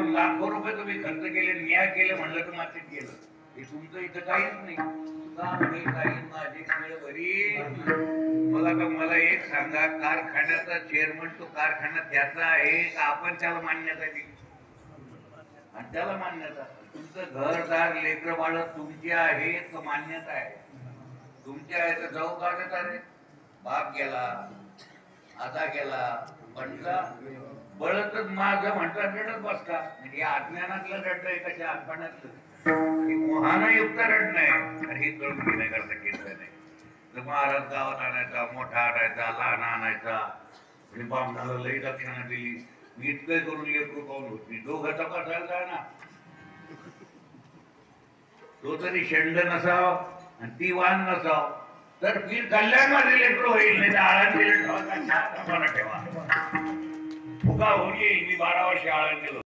माझ्यावर लाखो रुपये तुम्ही खर्च केले, न्याय केले म्हणलं तर मात्र केलं. हे तुमचं इथं काहीच नाही. माझी बरी. मला एक सांगा, कारखान्याचा चेअरमन तो कारखाना त्याचा आहे का आपण त्याला मान्यता दिली? आणि त्याला मान्यता, तुमचं घरदार लेकर बाळ तुमचे आहेत का मान्यता आहे? तुमचे आहे तर जाऊ का देता रे? बाप गेला, आता गेला, म्हटला बळतच माझं म्हटलं रडत बसता. म्हणजे अज्ञानातलं रडणं आहे कशा अज्ञानातलं? मोहानयुक्त रडणं आहे. आणि हे कळून घेण्याकरता केलं नाही. तर महाराज गावात आणायचा, मोठा आणायचा, लहान आणायचा, बामणाला लई दक्षिणा दिली. मी इतकं करून लेकरू पाहून होती. दोघं तपासायला जाय ना, तो तरी शेंड नसाव आणि ती वाहन नसाव, तर पीर कल्याण मध्ये लेकरू होईल. नाही तर आळंद दिले ठेवा, ठेवा फुगा होऊन येईल. मी 12 वर्ष आळंद गेलो.